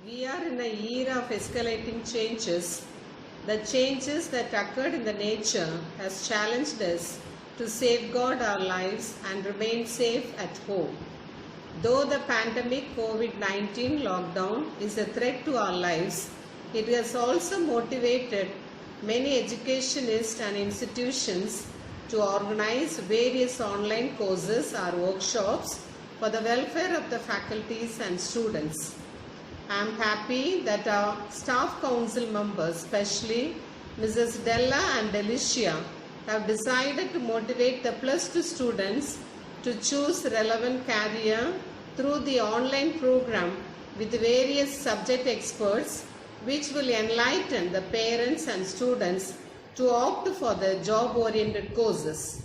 We are in an era of escalating changes. The changes that occurred in the nature has challenged us to safeguard our lives and remain safe at home. Though the pandemic COVID-19 lockdown is a threat to our lives, it has also motivated many educationists and institutions to organize various online courses or workshops for the welfare of the faculties and students. I am happy that our staff council members, especially Mrs. Della and Delicia, have decided to motivate the plus 2 students to choose relevant career through the online program with various subject experts, which will enlighten the parents and students to opt for the job-oriented courses.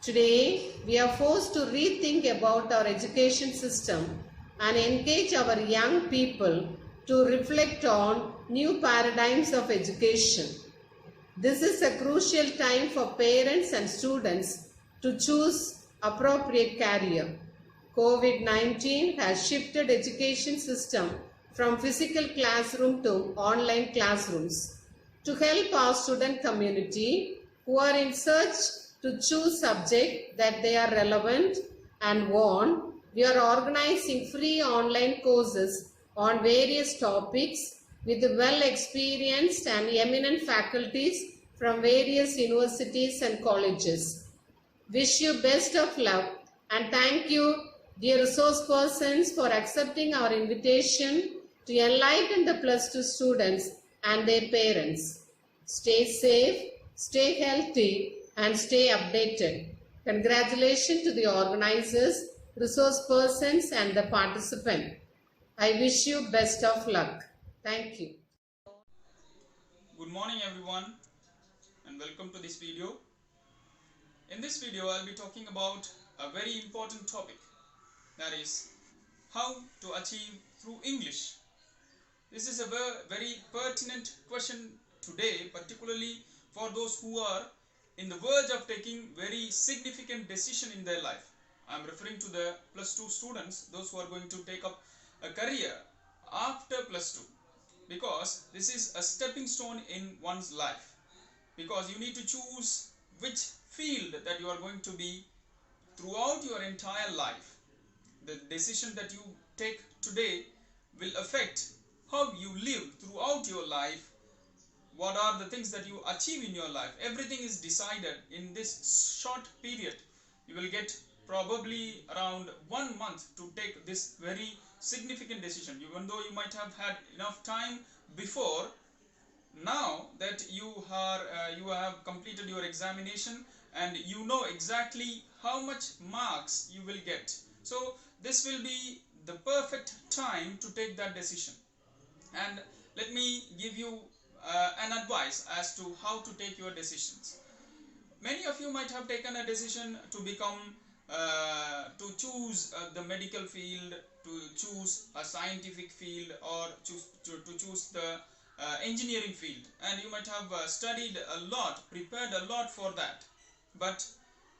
Today, we are forced to rethink about our education system and engage our young people to reflect on new paradigms of education. This is a crucial time for parents and students to choose appropriate career. COVID-19 has shifted education system from physical classroom to online classrooms. To help our student community who are in search to choose subjects that they are relevant and want, we are organizing free online courses on various topics with well-experienced and eminent faculties from various universities and colleges. Wish you best of luck and thank you, dear resource persons, for accepting our invitation to enlighten the plus 2 students and their parents. Stay safe, stay healthy, and stay updated. Congratulations to the organizers, resource persons, and the participant. I wish you best of luck. Thank you. Good morning everyone and welcome to this video. In this video I'll be talking about a very important topic, that is how to achieve through English. This is a very pertinent question today, particularly for those who are in the verge of taking very significant decision in their life. I am referring to the plus 2 students, those who are going to take up a career after plus 2, because this is a stepping stone in one's life, because you need to choose which field that you are going to be throughout your entire life. The decision that you take today will affect how you live throughout your life. What are the things that you achieve in your life? Everything is decided in this short period. You will get probably around 1 month to take this very significant decision, even though you might have had enough time before. Now that you have completed your examination and you know exactly how much marks you will get, so this will be the perfect time to take that decision. And let me give you an advice as to how to take your decisions. Many of you might have taken a decision to become to choose the medical field, to choose a scientific field, or to choose the engineering field, and you might have studied a lot, prepared a lot for that. But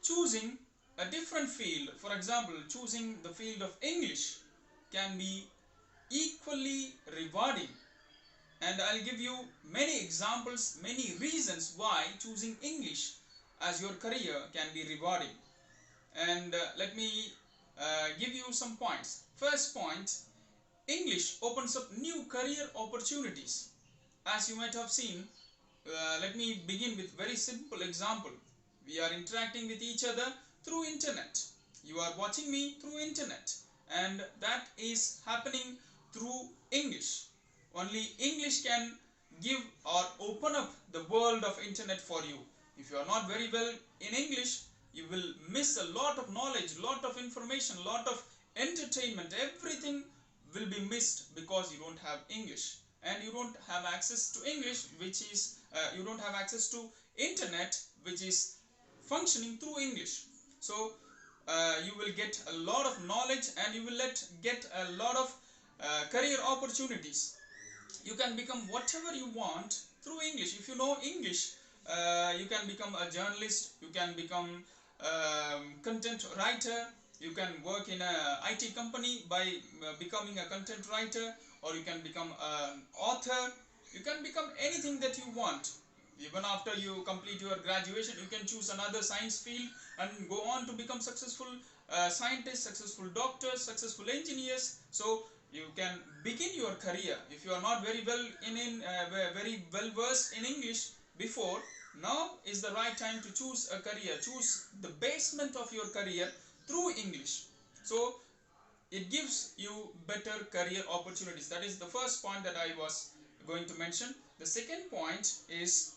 choosing a different field, for example choosing the field of English, can be equally rewarding. And I'll give you many examples, many reasons why choosing English as your career can be rewarding. And let me give you some points. First point, English opens up new career opportunities. As you might have seen, let me begin with very simple example. We are interacting with each other through internet. You are watching me through internet, and that is happening through English. Only English can give or open up the world of internet for you. If you are not very well in English, you will miss a lot of knowledge, lot of information, lot of entertainment. Everything will be missed because you don't have English, and you don't have access to English, which is you don't have access to internet, which is functioning through English. So you will get a lot of knowledge, and you will get a lot of career opportunities. You can become whatever you want through English. If you know English, you can become a journalist, you can become content writer, you can work in a IT company by becoming a content writer, or you can become an author. You can become anything that you want. Even after you complete your graduation, you can choose another science field and go on to become successful scientists, successful doctors, successful engineers. So you can begin your career. If you are not very well very well versed in English before, now is the right time to choose a career. Choose the basement of your career through English. So it gives you better career opportunities. That is the first point that I was going to mention. The second point is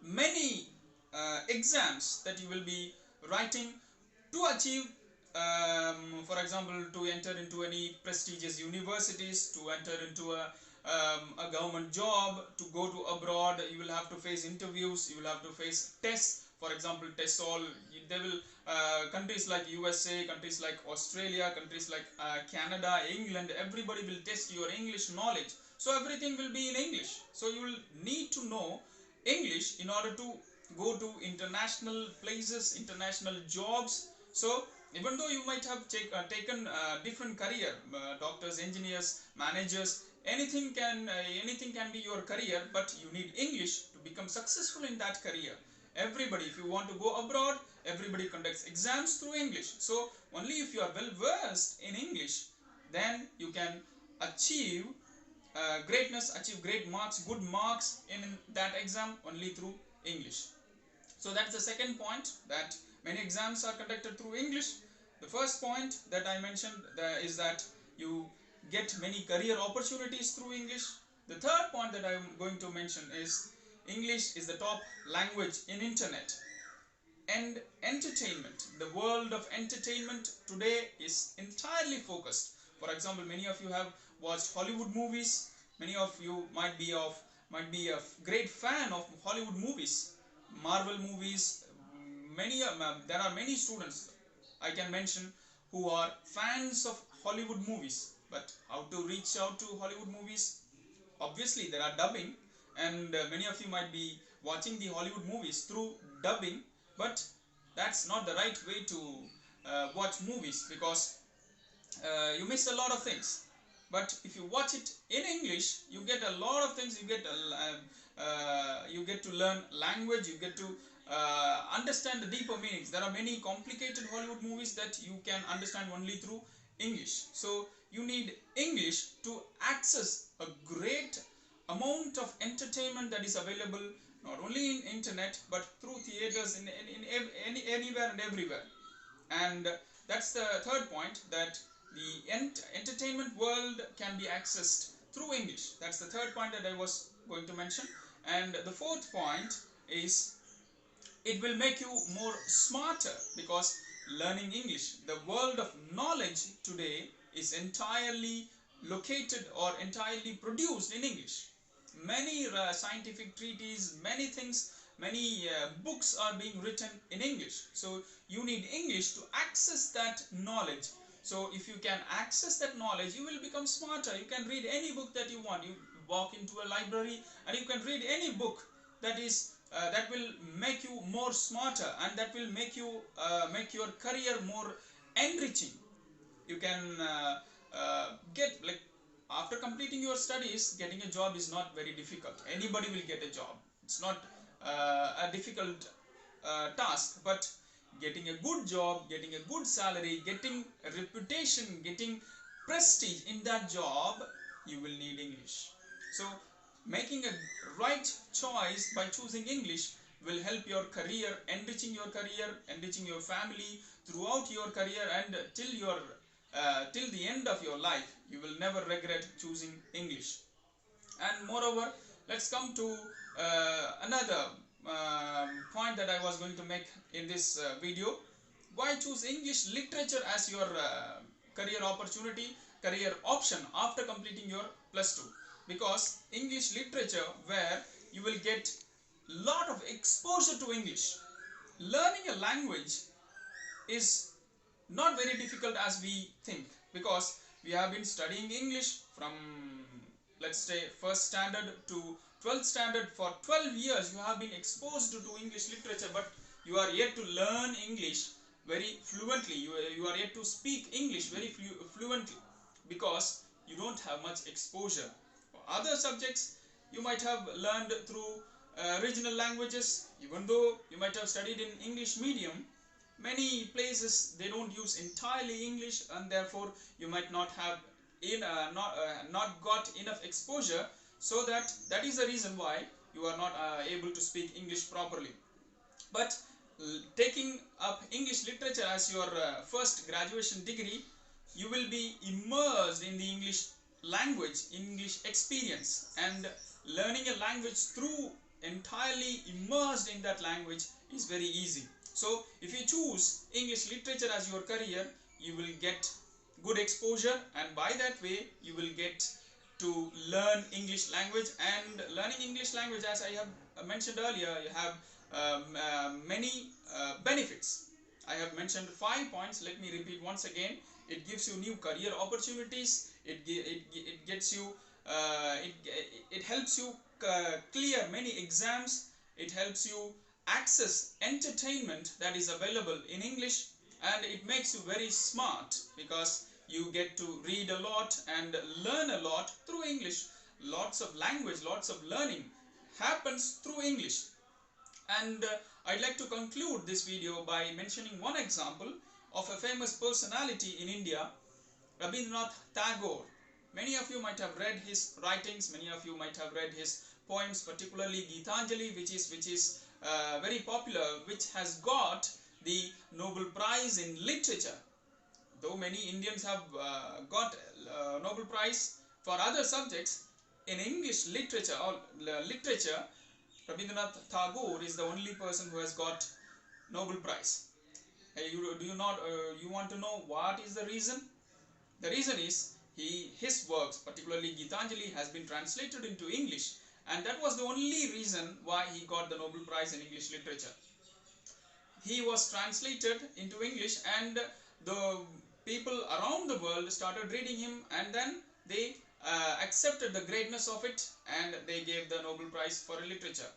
many exams that you will be writing to achieve, for example, to enter into any prestigious universities, to enter into a government job, to go to abroad. You will have to face interviews, you will have to face tests. For example, tests all they will countries like USA, countries like Australia, countries like Canada, England, everybody will test your English knowledge. So everything will be in English. So you will need to know English in order to go to international places, international jobs. So even though you might have taken different career, doctors, engineers, managers, anything can be your career, but you need English to become successful in that career. Everybody, if you want to go abroad, everybody conducts exams through English. So only if you are well versed in English, then you can achieve greatness, achieve great marks, good marks in that exam only through English. So that's the second point, that many exams are conducted through English. The first point that I mentioned is that you get many career opportunities through English. The third point that I'm going to mention is English is the top language in internet and entertainment. The world of entertainment today is entirely focused. For example, many of you have watched Hollywood movies. Many of you might be a great fan of Hollywood movies, Marvel movies. There are many students I can mention who are fans of Hollywood movies. But how to reach out to Hollywood movies? Obviously, there are dubbing, and many of you might be watching the Hollywood movies through dubbing, but that's not the right way to watch movies, because you miss a lot of things. But if you watch it in English, you get a lot of things. You get to learn language, you get to understand the deeper meanings. There are many complicated Hollywood movies that you can understand only through English. So you need English to access a great amount of entertainment that is available not only in internet but through theaters, in anywhere and everywhere. And that's the third point, that the entertainment world can be accessed through English. That's the third point that I was going to mention. And the fourth point is it will make you more smarter, because learning English, the world of knowledge today is entirely located or entirely produced in English. Many scientific treatises, many things, many books are being written in English. So you need English to access that knowledge. So if you can access that knowledge, you will become smarter. You can read any book that you want. You walk into a library and you can read any book that is that will make you more smarter, and that will make your career more enriching. You can get, like, after completing your studies, getting a job is not very difficult. Anybody will get a job. It's not a difficult task. But getting a good job, getting a good salary, getting a reputation, getting prestige in that job, you will need English. So making a right choice by choosing English will help your career, enriching your family throughout your career, and till the end of your life. You will never regret choosing English. And moreover, let's come to another point that I was going to make in this video. Why choose English literature as your career opportunity, career option after completing your plus 2? Because English literature, where you will get lot of exposure to English. Learning a language is not very difficult as we think, because we have been studying English from, let's say, first standard to 12th standard. For 12 years you have been exposed to English literature, but you are yet to learn English very fluently. You are yet to speak English very fluently, because you don't have much exposure. For other subjects, you might have learned through regional languages. Even though you might have studied in English medium, many places they don't use entirely English, and therefore you might not have not got enough exposure, so that is the reason why you are not able to speak English properly. But taking up English literature as your first graduation degree, you will be immersed in the English language, English experience, and learning a language through entirely immersed in that language is very easy. So if you choose English literature as your career, you will get good exposure, and by that way you will get to learn English language. And learning English language, as I have mentioned earlier, you have many benefits. I have mentioned 5 points. Let me repeat once again. It gives you new career opportunities. It gets you it helps you clear many exams. It helps you access entertainment that is available in English, and it makes you very smart because you get to read a lot and learn a lot through English. Lots of language, lots of learning happens through English. And I'd like to conclude this video by mentioning one example of a famous personality in India, Rabindranath Tagore. Many of you might have read his writings, many of you might have read his poems, particularly Gitanjali, which is very popular, which has got the Nobel Prize in Literature. Though many Indians have got Nobel Prize for other subjects, in English literature Rabindranath Tagore is the only person who has got Nobel Prize. You want to know what is the reason? The reason is his works, particularly Gitanjali, has been translated into English, and that was the only reason why he got the Nobel Prize in English literature. He was translated into English, and the people around the world started reading him, and then they accepted the greatness of it, and they gave the Nobel Prize for literature.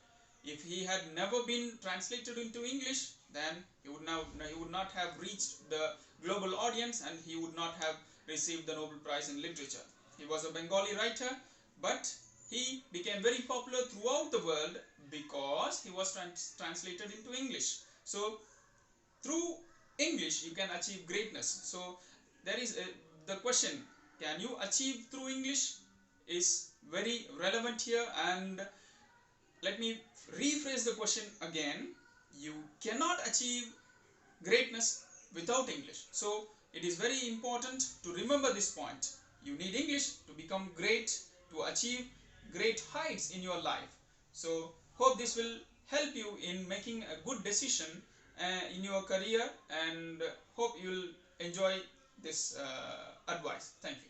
If he had never been translated into English, then he would not have reached the global audience, and he would not have received the Nobel Prize in literature. He was a Bengali writer, but he became very popular throughout the world because he was translated into English. So through English you can achieve greatness. So there is the question, can you achieve through English, is very relevant here. And let me rephrase the question again. You cannot achieve greatness without English. So it is very important to remember this point. You need English to become great, to achieve great heights in your life. So hope this will help you in making a good decision in your career, and hope you will enjoy this advice. Thank you.